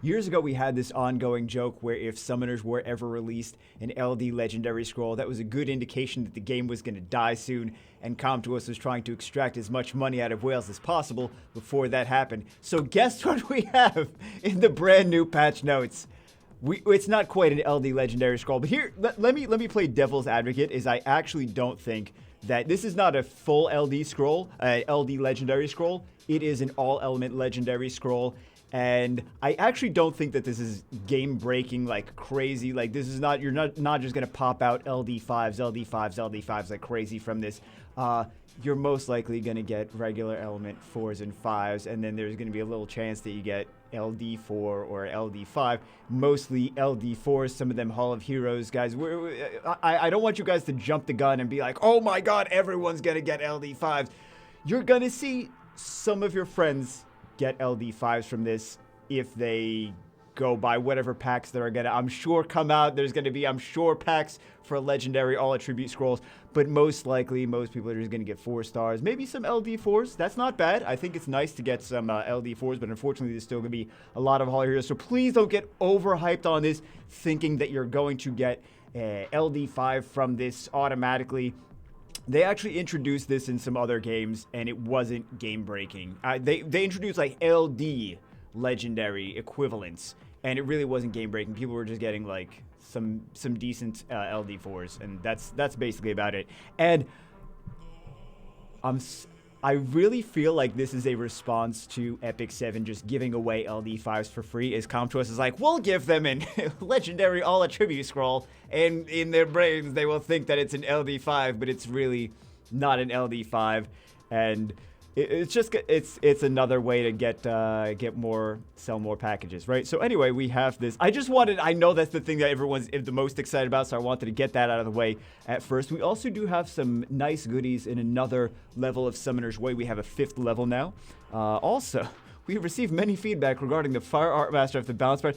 Years ago, we had this ongoing joke where if summoners were ever released an LD legendary scroll, that was a good indication that the game was going to die soon, and Comtuos was trying to extract as much money out of whales as possible before that happened. So guess what we have in the brand new patch notes? It's not quite an LD legendary scroll, but here, let me play devil's advocate, is I actually don't think that this is not a full LD scroll, LD legendary scroll. It is an all element legendary scroll. And I actually don't think that this is game breaking like crazy. Like this is not, you're not just gonna pop out LD5s, LD5s, LD5s like crazy from this. You're most likely gonna get regular element 4s and 5s, and then there's gonna be a little chance that you get LD4 or LD5. Mostly LD4s, some of them Hall of Heroes guys. I don't want you guys to jump the gun and be like, oh my god, everyone's gonna get LD5s. You're gonna see some of your friends get LD5s from this if they go by whatever packs that are gonna, I'm sure, come out. There's gonna be, I'm sure, packs for legendary all attribute scrolls, but most likely, most people are just gonna get 4 stars, maybe some LD4s. That's not bad. I think it's nice to get some LD4s, but unfortunately, there's still gonna be a lot of Hall Heroes. So please don't get overhyped on this, thinking that you're going to get LD5 from this automatically. They actually introduced this in some other games, and it wasn't game-breaking. They introduced, like, LD legendary equivalents, and it really wasn't game-breaking. People were just getting, like, some decent LD4s, and that's basically about it. And I really feel like this is a response to Epic 7 just giving away LD5s for free, as Comtuos is like, we'll give them a legendary all attribute scroll, and in their brains they will think that it's an LD5, but it's really not an LD5, and it's just, it's another way to get more, sell more packages, right? So anyway, we have this. I know that's the thing that everyone's the most excited about, so I wanted to get that out of the way at first. We also do have some nice goodies in another level of Summoner's Way. We have a 5th level now. Also, we have received many feedback regarding the Fire Art Master of the Balance Part.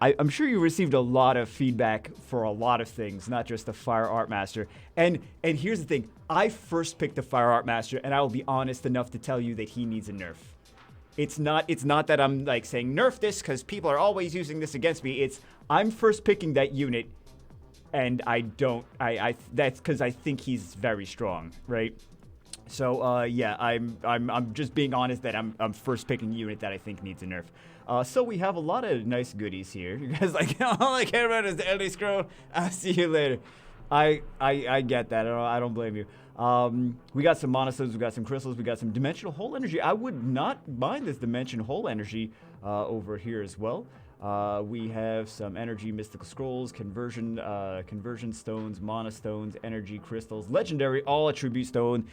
I'm sure you received a lot of feedback for a lot of things, not just the Fire Art Master. And here's the thing. I first picked the Fire Art Master, and I will be honest enough to tell you that he needs a nerf. It's not that I'm like saying nerf this because people are always using this against me. It's I'm first picking that unit, and that's because I think he's very strong, right? So yeah, I'm just being honest that I'm first picking a unit that I think needs a nerf. So we have a lot of nice goodies here. You guys like, all I care about is the LD scroll. I'll see you later. I get that. I don't blame you. We got some monostones, we got some crystals, we got some dimensional hole energy. I would not mind this dimension hole energy over here as well. We have some energy mystical scrolls, conversion stones, monostones, energy crystals, legendary all attribute stone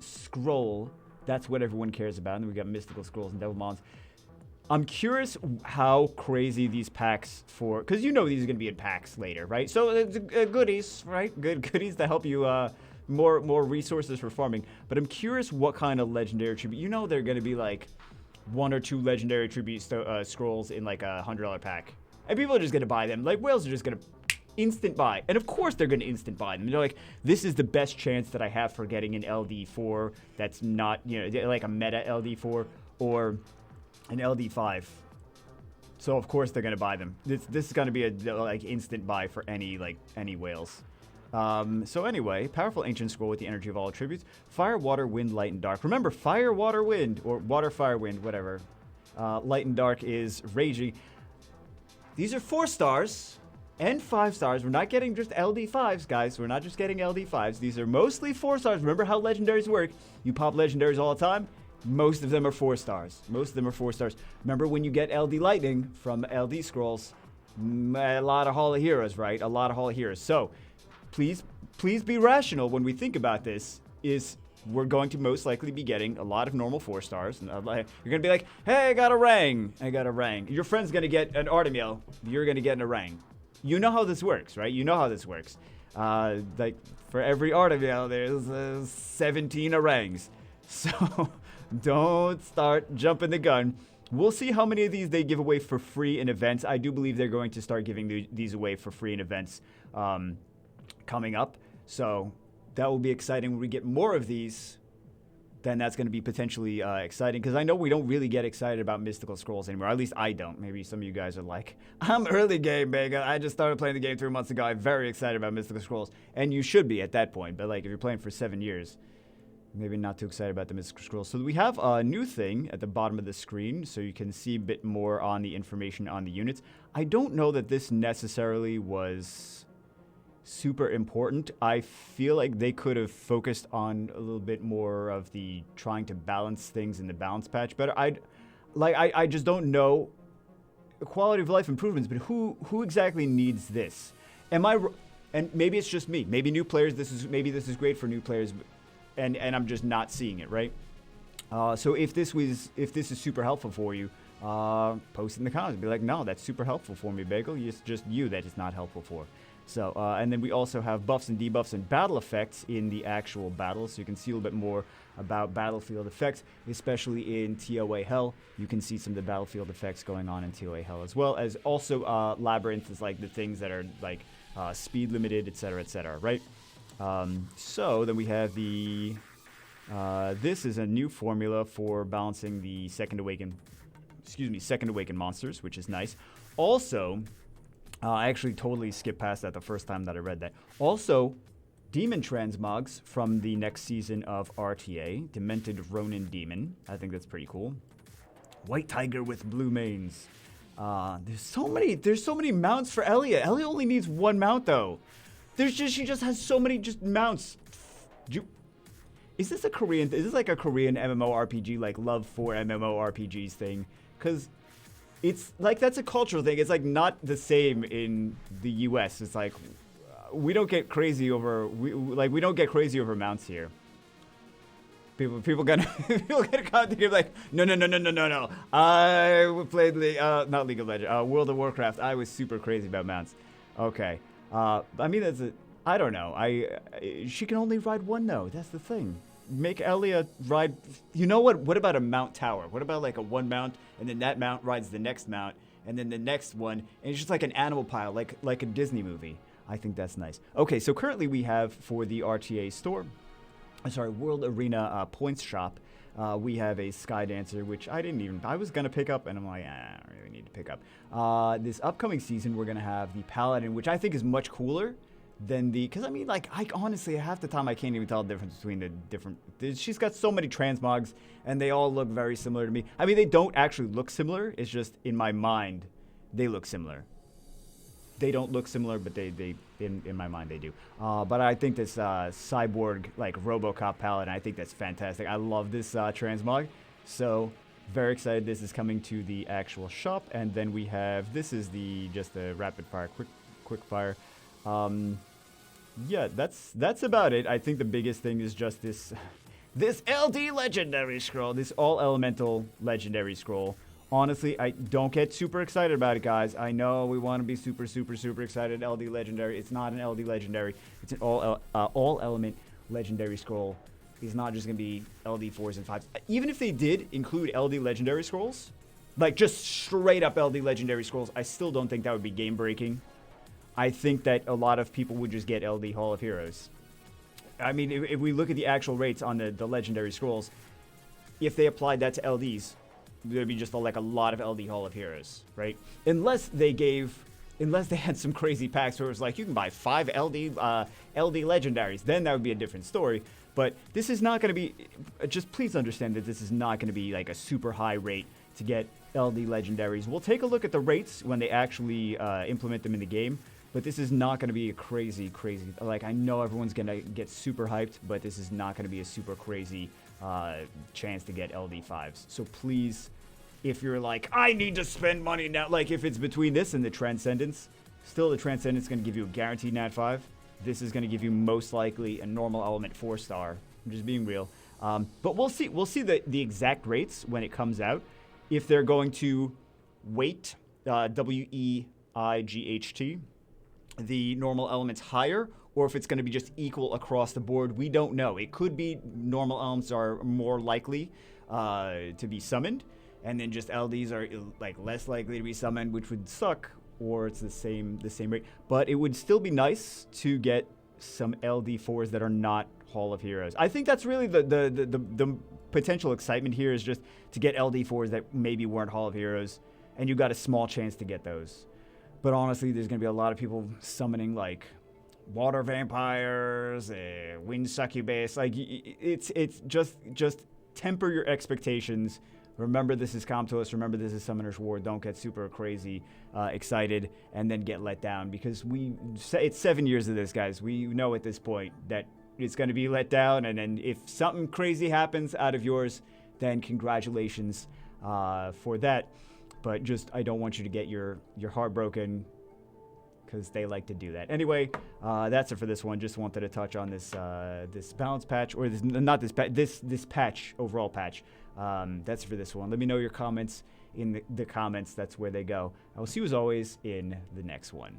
scroll. That's what everyone cares about. And then we got mystical scrolls and devil mons. I'm curious how crazy these packs for, because you know these are going to be in packs later, right? So it's goodies, right? Good goodies to help you, more resources for farming. But I'm curious what kind of legendary attribute. You know they're going to be like 1 or 2 legendary attribute scrolls in like a $100 pack. And people are just going to buy them. Like whales are just going to instant buy. And of course they're going to instant buy them. They're like, this is the best chance that I have for getting an LD4 that's not, you know, like a meta LD4 or an LD5. So of course they're gonna buy them. This is gonna be a like instant buy for any whales. So anyway, powerful ancient scroll with the energy of all attributes. Fire, water, wind, light, and dark. Remember, fire, water, wind, or water, fire, wind, whatever. Light and dark is raging. These are 4 stars and 5 stars. We're not getting just LD5s, guys. We're not just getting LD5s. These are mostly 4 stars. Remember how legendaries work. You pop legendaries all the time. Most of them are 4 stars. Most of them are 4 stars. Remember when you get LD Lightning from LD Scrolls, a lot of Hall of Heroes, right? A lot of Hall of Heroes. So, please be rational when we think about this, is we're going to most likely be getting a lot of normal 4 stars. And you're going to be like, hey, I got a Rang. I got a Rang. Your friend's going to get an Artemiel. You're going to get a Rang. You know how this works, right? You know how this works. Like, for every Artemiel, there's 17 Orangs. So... don't start jumping the gun. We'll see how many of these they give away for free in events. I do believe they're going to start giving these away for free in events coming up. So that will be exciting when we get more of these. then that's going to be potentially exciting. Because I know we don't really get excited about Mystical Scrolls anymore. At least I don't. Maybe some of you guys are like, I'm early game, Bega. I just started playing the game 3 months ago. I'm very excited about Mystical Scrolls. And you should be at that point. But like if you're playing for 7 years, maybe not too excited about the Mystical Scrolls. So we have a new thing at the bottom of the screen, so you can see a bit more on the information on the units. I don't know that this necessarily was super important. I feel like they could have focused on a little bit more of the trying to balance things in the balance patch better. I just don't know quality of life improvements, but who exactly needs this? And maybe it's just me. Maybe new players. Maybe this is great for new players, and I'm just not seeing it, right? So if this is super helpful for you, post it in the comments. Be like, no, that's super helpful for me, Bagel. It's just you that it's not helpful for. So, and then we also have buffs and debuffs and battle effects in the actual battle, so you can see a little bit more about battlefield effects, especially in TOA Hell. You can see some of the battlefield effects going on in TOA Hell, as well as also Labyrinth is like the things that are like speed limited, etc., right? So then we have the this is a new formula for balancing the second awakened monsters, which is nice. Also, I actually totally skipped past that the first time that I read that. Also, Demon Transmogs from the next season of RTA, Demented Ronin Demon. I think that's pretty cool. White Tiger with blue manes. There's so many mounts for Elia. Elia only needs one mount though. She just has so many just mounts. Is this like a Korean MMORPG, like love for MMORPGs thing? Because it's like that's a cultural thing. It's like not the same in the U.S. It's like we don't get crazy over mounts here. People gonna come to like no. I played not League of Legends, World of Warcraft. I was super crazy about mounts. Okay, I mean I don't know. She can only ride one though. That's the thing. Make Elia ride. You know what? What about a mount tower? What about like a one mount, and then that mount rides the next mount, and then the next one, and it's just like an animal pile, like a Disney movie. I think that's nice. Okay, so currently we have for the RTA store, World Arena points shop. We have a Sky Dancer, which I was gonna pick up, and I'm like, I don't really need to pick up. This upcoming season, we're gonna have the Paladin, which I think is much cooler than because I mean, like, honestly, half the time I can't even tell the difference between the different. She's got so many transmogs, and they all look very similar to me. I mean, they don't actually look similar. It's just in my mind, they look similar. They don't look similar, but they in my mind they do. But I think this cyborg like RoboCop Paladin, I think that's fantastic. I love this transmog, so very excited. This is coming to the actual shop, and then we have just the rapid fire, quick fire. Yeah, that's about it. I think the biggest thing is just this LD legendary scroll, this all elemental legendary scroll. Honestly, I don't get super excited about it, guys. I know we want to be super excited. LD legendary. It's not an LD legendary. It's an all element legendary scroll. It's not just gonna be LD 4s and 5s. Even if they did include LD legendary scrolls, like just straight up LD legendary scrolls, I still don't think that would be game breaking. I think that a lot of people would just get LD Hall of Heroes. I mean, if we look at the actual rates on the legendary scrolls, if they applied that to LDs, there'd be just a lot of LD Hall of Heroes, right? Unless they had some crazy packs where it was like you can buy 5 LD legendaries, then that would be a different story. But this is not going to be. Just please understand that this is not going to be like a super high rate to get LD legendaries. We'll take a look at the rates when they actually implement them in the game. But this is not going to be a crazy. Like, I know everyone's going to get super hyped, but this is not going to be a super crazy chance to get LD5s. So please, if you're like, I need to spend money now, like if it's between this and the Transcendence, still the Transcendence is going to give you a guaranteed Nat 5. This is going to give you most likely a normal element 4-star. I'm just being real. But we'll see. We'll see the exact rates when it comes out. If they're going to weight WEIGHT, the normal elements higher, or if it's going to be just equal across the board, we don't know. It could be normal elements are more likely to be summoned, and then just LDs are like less likely to be summoned, which would suck, or it's the same rate. But it would still be nice to get some LD4s that are not Hall of Heroes. I think that's really the potential excitement here is just to get LD4s that maybe weren't Hall of Heroes, and you got a small chance to get those. But honestly, there's going to be a lot of people summoning like water vampires, wind succubus. Like it's just temper your expectations. Remember, this is Comtos. Remember, this is Summoner's War. Don't get super crazy excited and then get let down, because it's 7 years of this, guys. We know at this point that it's going to be let down, and then if something crazy happens out of yours, then congratulations for that. But just, I don't want you to get your heart broken, because they like to do that. Anyway, that's it for this one. Just wanted to touch on this this balance patch, or this patch, overall patch. That's it for this one. Let me know your comments in the comments. That's where they go. I will see you as always in the next one.